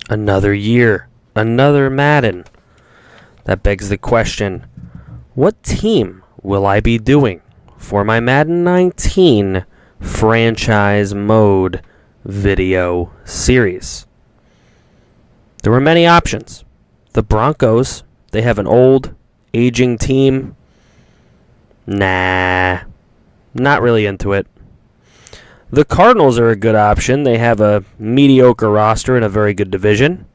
Another year, another Madden. That begs the question, what team will I be doing for my Madden 19 franchise mode video series? There were many options. The Broncos, they have an old, aging team. Nah, not really into it. The Cardinals are a good option. They have a mediocre roster in a very good division.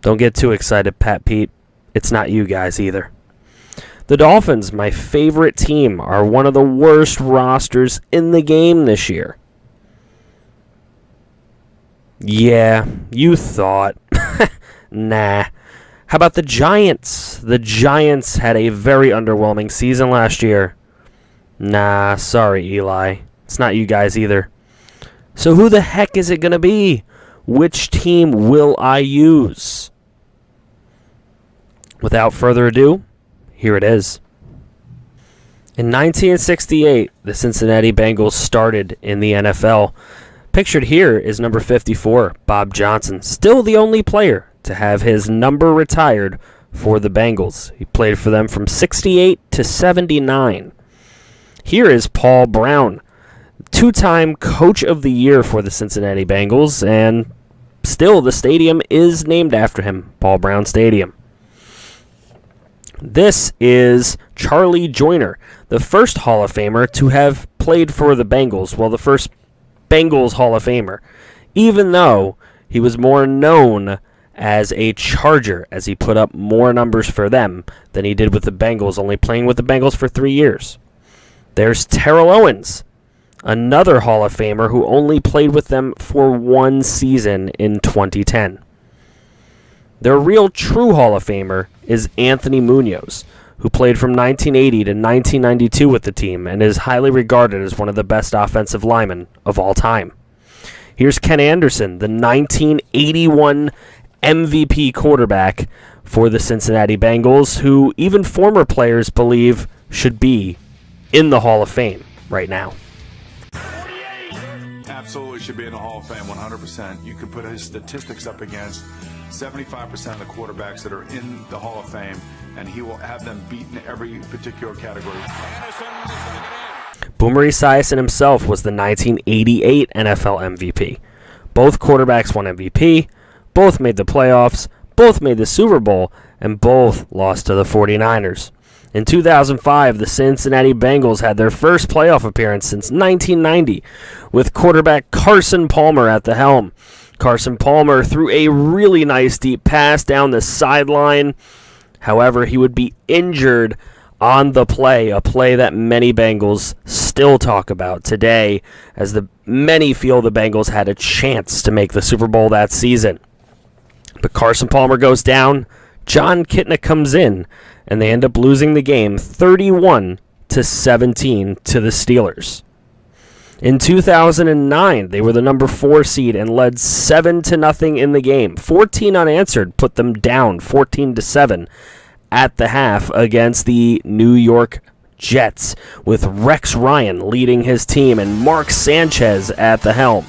Don't get too excited, Pat Pete. It's not you guys either. The Dolphins, my favorite team, are one of the worst rosters in the game this year. Yeah, you thought. Nah. How about the Giants? The Giants had a very underwhelming season last year. Nah, sorry, Eli. It's not you guys either. So who the heck is it going to be? Which team will I use? Without further ado, here it is. In 1968, the Cincinnati Bengals started in the NFL. Pictured here is number 54, Bob Johnson, still the only player to have his number retired for the Bengals. He played for them from 68 to 79. Here is Paul Brown, two-time Coach of the Year for the Cincinnati Bengals, and still the stadium is named after him, Paul Brown Stadium. This is Charlie Joyner, the first Hall of Famer to have played for the Bengals, well, the first Bengals Hall of Famer, even though he was more known as a Charger, as he put up more numbers for them than he did with the Bengals, only playing with the Bengals for 3 years. There's Terrell Owens, another Hall of Famer who only played with them for 1 season in 2010. Their real true Hall of Famer is Anthony Munoz, who played from 1980 to 1992 with the team and is highly regarded as one of the best offensive linemen of all time. Here's Ken Anderson, the 1981 MVP quarterback for the Cincinnati Bengals, who even former players believe should be in the Hall of Fame right now. Absolutely should be in the Hall of Fame, 100%. You could put his statistics up against 75% of the quarterbacks that are in the Hall of Fame, and he will have them beaten every particular category. Boomer Esiason himself was the 1988 NFL MVP. Both quarterbacks won MVP, both made the playoffs, both made the Super Bowl, and both lost to the 49ers. In 2005, the Cincinnati Bengals had their first playoff appearance since 1990, with quarterback Carson Palmer at the helm. Carson Palmer threw a really nice deep pass down the sideline. However, he would be injured on the play, a play that many Bengals still talk about today, as many feel the Bengals had a chance to make the Super Bowl that season. But Carson Palmer goes down, John Kitna comes in, and they end up losing the game 31-17 to the Steelers. In 2009, they were the number 4 seed and led 7-0 in the game. 14 unanswered put them down 14-7 at the half against the New York Jets, with Rex Ryan leading his team and Mark Sanchez at the helm.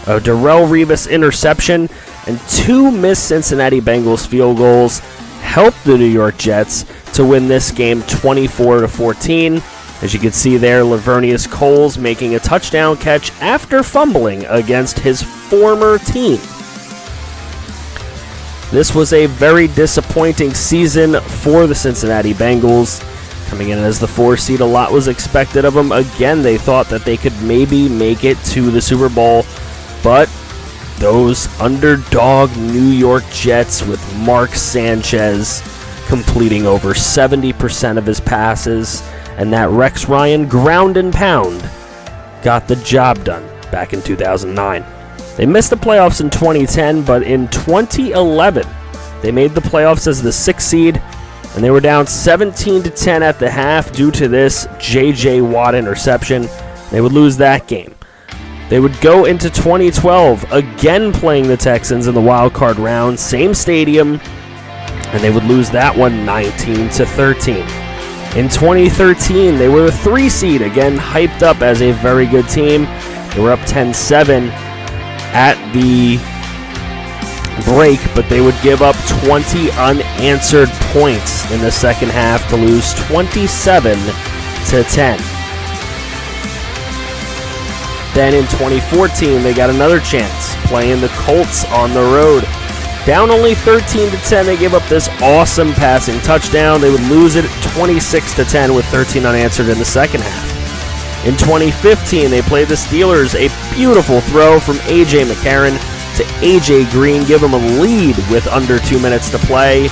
A Darrelle Revis interception and 2 missed Cincinnati Bengals field goals helped the New York Jets to win this game 24-14. As you can see there, Lavernius Coles making a touchdown catch after fumbling against his former team. This was a very disappointing season for the Cincinnati Bengals. Coming in as the 4 seed, a lot was expected of them. Again, they thought that they could maybe make it to the Super Bowl, but those underdog New York Jets with Mark Sanchez completing over 70% of his passes, and that Rex Ryan ground and pound got the job done back in 2009. They missed the playoffs in 2010, but in 2011, they made the playoffs as the 6th seed, and they were down 17-10 at the half due to this J.J. Watt interception. They would lose that game. They would go into 2012, again playing the Texans in the wild card round, same stadium, and they would lose that one 19-13. In 2013, they were the 3 seed, again hyped up as a very good team. They were up 10-7 at the break, but they would give up 20 unanswered points in the second half to lose 27-10. Then in 2014, they got another chance, playing the Colts on the road. Down only 13-10, they gave up this awesome passing touchdown. They would lose it 26-10 with 13 unanswered in the second half. In 2015, they played the Steelers. A beautiful throw from A.J. McCarron to A.J. Green, give them a lead with under 2 minutes to play.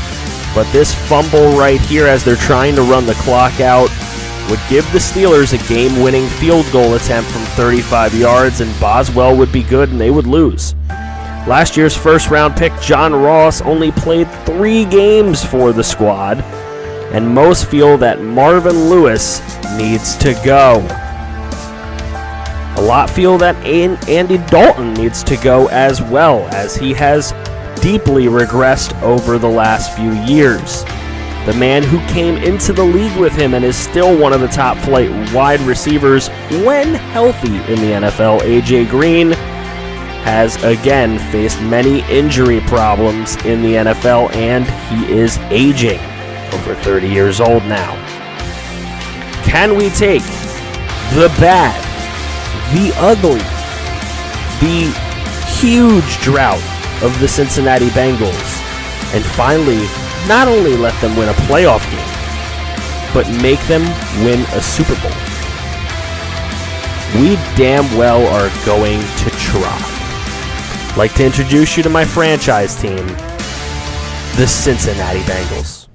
But this fumble right here as they're trying to run the clock out would give the Steelers a game-winning field goal attempt from 35 yards, and Boswell would be good and they would lose. Last year's first-round pick, John Ross, only played 3 games for the squad, and most feel that Marvin Lewis needs to go. A lot feel that Andy Dalton needs to go as well, as he has deeply regressed over the last few years. The man who came into the league with him and is still one of the top flight wide receivers when healthy in the NFL, A.J. Green, has again faced many injury problems in the NFL, and he is aging, over 30 years old now. Can we take the bad, the ugly, the huge drought of the Cincinnati Bengals and finally not only let them win a playoff game, but make them win a Super Bowl? We damn well are going to try. I'd like to introduce you to my franchise team, the Cincinnati Bengals.